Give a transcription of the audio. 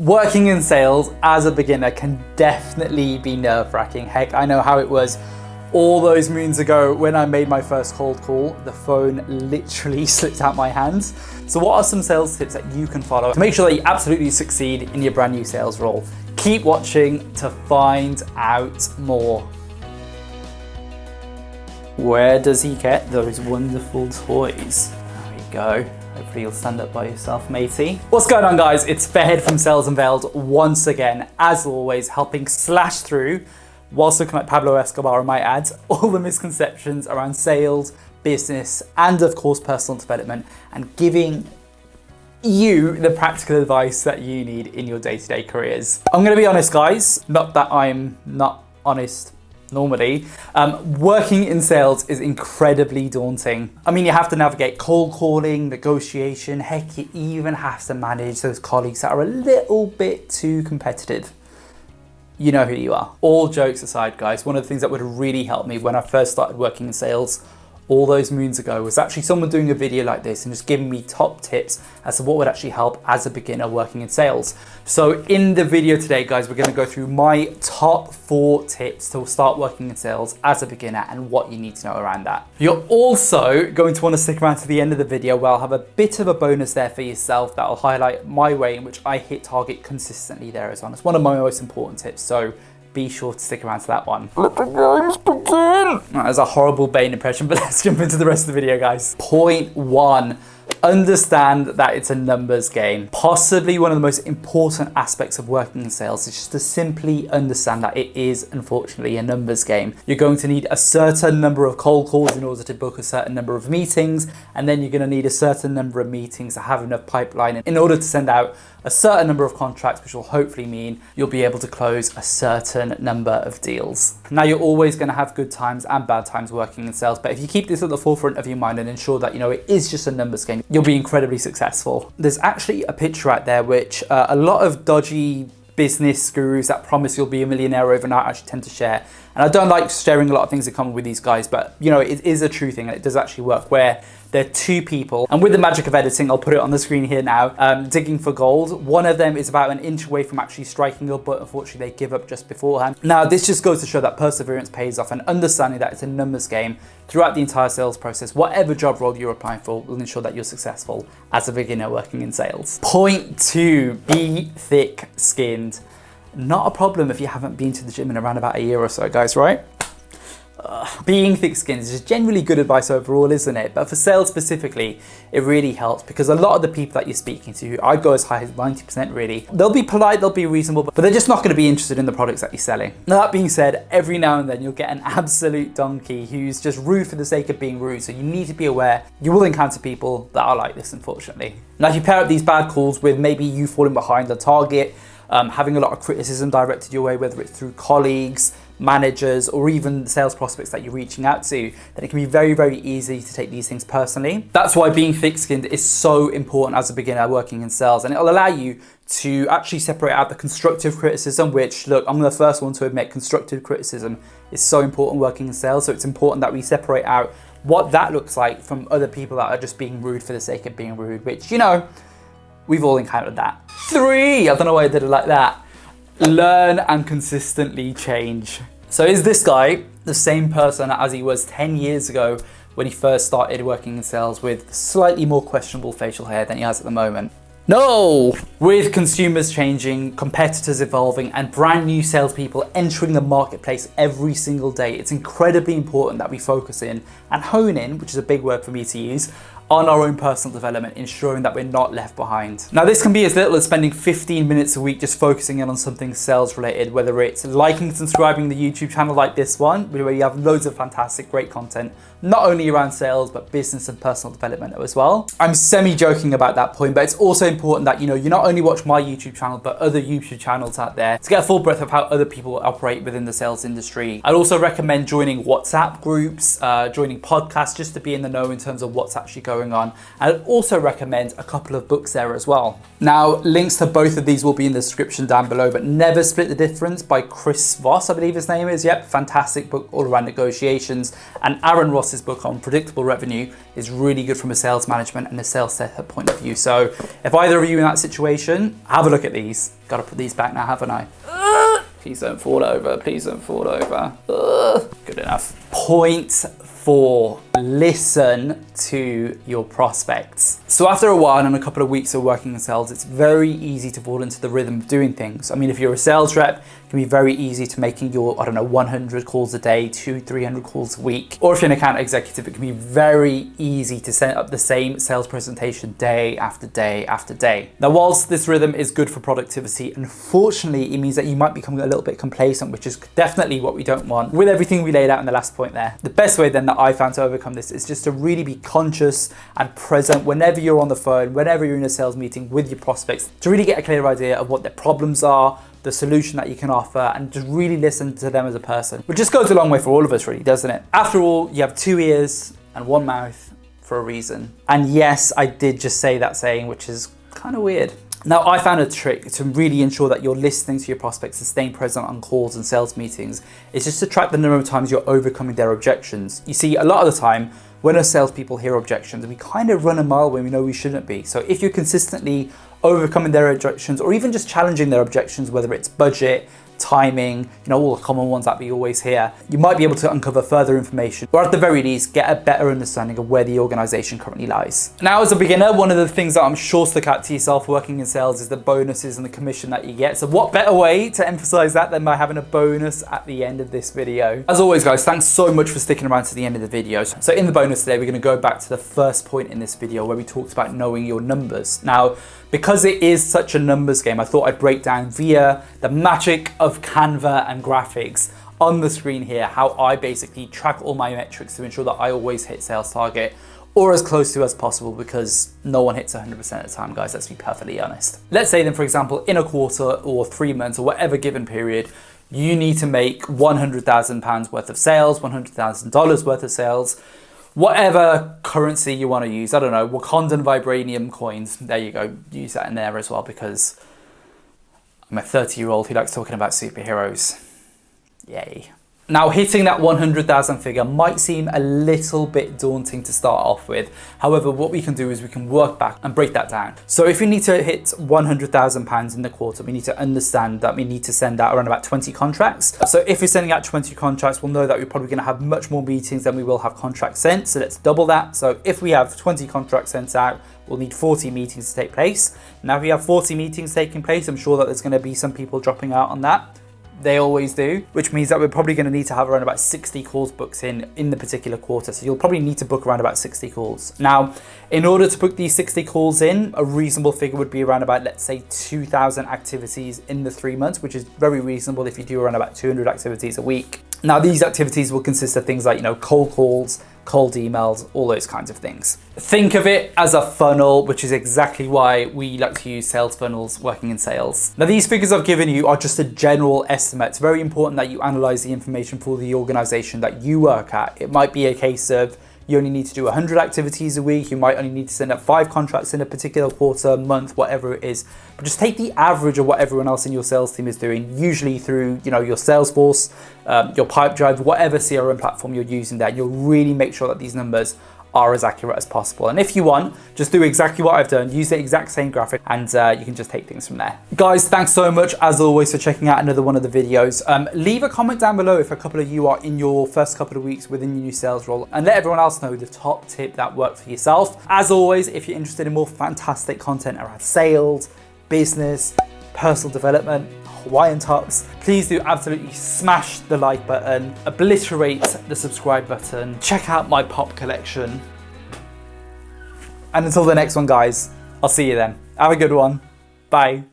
Working in sales as a beginner can definitely be nerve-wracking. Heck, I know how it was all those moons ago when I made my first cold call. The phone literally slipped out my hands. So what are some sales tips that you can follow to make sure that you absolutely succeed in your brand new sales role? Keep watching to find out more. Where does he get those wonderful toys? There we go. Hopefully you'll stand up by yourself, matey. What's going on, guys? It's Fahed from Sales Unveiled once again, as always, helping slash through, whilst looking like Pablo Escobar, I might add, all the misconceptions around sales, business, and of course, personal development, and giving you the practical advice that you need in your day-to-day careers. I'm gonna be honest, guys, not that I'm not honest normally, working in sales is incredibly daunting. I mean, you have to navigate cold calling, negotiation, heck, you even have to manage those colleagues that are a little bit too competitive. You know who you are. All jokes aside, guys, one of the things that would really help me when I first started working in sales all those moons ago was actually someone doing a video like this and just giving me top tips as to what would actually help as a beginner working in sales. So in the video today, guys, we're gonna go through my top 4 tips to start working in sales as a beginner and what you need to know around that. You're also going to want to stick around to the end of the video where I'll have a bit of a bonus there for yourself that'll highlight my way in which I hit target consistently there as well. It's one of my most important tips, so be sure to stick around to that one. Let the games begin! That was a horrible Bane impression, but let's jump into the rest of the video, guys. Point 1. Understand that it's a numbers game. Possibly one of the most important aspects of working in sales is just to simply understand that it is unfortunately a numbers game. You're going to need a certain number of cold calls in order to book a certain number of meetings, and then you're going to need a certain number of meetings to have enough pipeline in order to send out a certain number of contracts, which will hopefully mean you'll be able to close a certain number of deals. Now, you're always going to have good times and bad times working in sales, but if you keep this at the forefront of your mind and ensure that, you know, it is just a numbers game, you'll be incredibly successful. There's actually a picture out there which a lot of dodgy business gurus that promise you'll be a millionaire overnight actually tend to share. And I don't like sharing a lot of things in common with these guys, but you know, it is a true thing and it does actually work, where there are 2 people, and with the magic of editing, I'll put it on the screen here now, digging for gold. One of them is about an inch away from actually striking gold, but unfortunately they give up just beforehand. Now, this just goes to show that perseverance pays off, and understanding that it's a numbers game throughout the entire sales process, whatever job role you're applying for, will ensure that you're successful as a beginner working in sales. Point 2, be thick-skinned. Not a problem if you haven't been to the gym in around about a year or so, guys, right? Being thick-skinned is just generally good advice overall, isn't it? But for sales specifically, it really helps because a lot of the people that you're speaking to, I'd go as high as 90% really. They'll be polite, they'll be reasonable, but they're just not going to be interested in the products that you're selling. Now, that being said, every now and then you'll get an absolute donkey who's just rude for the sake of being rude. So you need to be aware you will encounter people that are like this, unfortunately. Now, if you pair up these bad calls with maybe you falling behind the target, having a lot of criticism directed your way, whether it's through colleagues, managers, or even sales prospects that you're reaching out to, then it can be very, very easy to take these things personally. That's why being thick-skinned is so important as a beginner working in sales, and it'll allow you to actually separate out the constructive criticism, which, look, I'm the first one to admit constructive criticism is so important working in sales. So it's important that we separate out what that looks like from other people that are just being rude for the sake of being rude, which, you know, we've all encountered that. 3, I don't know why I did it like that. Learn and consistently change. So is this guy the same person as he was 10 years ago when he first started working in sales with slightly more questionable facial hair than he has at the moment? No! With consumers changing, competitors evolving, and brand new salespeople entering the marketplace every single day, it's incredibly important that we focus in and hone in, which is a big word for me to use, on our own personal development, ensuring that we're not left behind. Now, this can be as little as spending 15 minutes a week just focusing in on something sales related, whether it's liking and subscribing to the YouTube channel like this one, where you have loads of fantastic, great content, not only around sales, but business and personal development as well. I'm semi-joking about that point, but it's also important that, you know, you not only watch my YouTube channel, but other YouTube channels out there to get a full breadth of how other people operate within the sales industry. I'd also recommend joining WhatsApp groups, joining podcasts, just to be in the know in terms of what's actually going going on. And I'd also recommend a couple of books there as well. Now, links to both of these will be in the description down below, but Never Split the Difference by Chris Voss, I believe his name is. Yep, fantastic book all around negotiations. And Aaron Ross's book on predictable revenue is really good from a sales management and a sales setup point of view. So if either of you in that situation, have a look at these. Got to put these back now, haven't I? Please don't fall over, please don't fall over. Good enough. Point 4, listen to your prospects. So after a while and a couple of weeks of working in sales, it's very easy to fall into the rhythm of doing things. I mean, if you're a sales rep, it can be very easy to making your, I don't know, 100 calls a day, 200-300 calls a week. Or if you're an account executive, it can be very easy to set up the same sales presentation day after day after day. Now, whilst this rhythm is good for productivity, unfortunately, it means that you might become a little bit complacent, which is definitely what we don't want. With everything we laid out in the last point there, the best way then that I found to overcome this is just to really be conscious and present whenever you're on the phone, whenever you're in a sales meeting with your prospects, to really get a clear idea of what their problems are, the solution that you can offer, and just really listen to them as a person, which just goes a long way for all of us, really, doesn't it? After all, you have 2 ears and 1 mouth for a reason. And yes, I did just say that saying, which is kind of weird. Now, I found a trick to really ensure that you're listening to your prospects and staying present on calls and sales meetings. It's just to track the number of times you're overcoming their objections. You see, a lot of the time, when us salespeople hear objections, we kind of run a mile when we know we shouldn't be. So if you're consistently overcoming their objections, or even just challenging their objections, whether it's budget, timing, you know, all the common ones that we always hear, you might be able to uncover further information, or at the very least, get a better understanding of where the organization currently lies. Now, as a beginner, one of the things that I'm sure stuck out to yourself working in sales is the bonuses and the commission that you get. So what better way to emphasize that than by having a bonus at the end of this video? As always, guys, thanks so much for sticking around to the end of the video. So in the bonus today, we're going to go back to the first point in this video where we talked about knowing your numbers. Now, because it is such a numbers game, I thought I'd break down via the magic of Canva and graphics on the screen here how I basically track all my metrics to ensure that I always hit sales target, or as close to as possible, because no one hits 100% of the time, guys, let's be perfectly honest. Let's say then, for example, in a quarter or 3 months or whatever given period, you need to make £100,000 worth of sales, $100,000 worth of sales, whatever currency you want to use. I don't know, Wakandan vibranium coins. There you go. Use that in there as well, because I'm a 30-year-old who likes talking about superheroes. Yay. Now, hitting that 100,000 figure might seem a little bit daunting to start off with. However, what we can do is we can work back and break that down. So if we need to hit £100,000 in the quarter, we need to understand that we need to send out around about 20 contracts. So if we're sending out 20 contracts, we'll know that we're probably going to have much more meetings than we will have contracts sent. So let's double that. So if we have 20 contracts sent out, we'll need 40 meetings to take place. Now, if we have 40 meetings taking place, I'm sure that there's going to be some people dropping out on that. They always do, which means that we're probably going to need to have around about 60 calls booked in the particular quarter. So you'll probably need to book around about 60 calls. Now, in order to book these 60 calls in, a reasonable figure would be around about, let's say, 2,000 activities in the 3 months, which is very reasonable if you do around about 200 activities a week. Now, these activities will consist of things like, you know, cold calls, cold emails, all those kinds of things. Think of it as a funnel, which is exactly why we like to use sales funnels working in sales. Now, these figures I've given you are just a general estimate. It's very important that you analyze the information for the organization that you work at. It might be a case of you only need to do 100 activities a week. You might only need to send out 5 contracts in a particular quarter, month, whatever it is. But just take the average of what everyone else in your sales team is doing, usually through, you know, your Salesforce, your Pipedrive, whatever CRM platform you're using there. You'll really make sure that these numbers are as accurate as possible. And if you want, just do exactly what I've done, use the exact same graphic, and you can just take things from there. Guys, thanks so much as always for checking out another one of the videos. Leave a comment down below if a couple of you are in your first couple of weeks within your new sales role, and let everyone else know the top tip that worked for yourself. As always, if you're interested in more fantastic content around sales, business, personal development, Hawaiian tops, please do absolutely smash the like button, obliterate the subscribe button, check out my pop collection. And until the next one, guys, I'll see you then. Have a good one. Bye.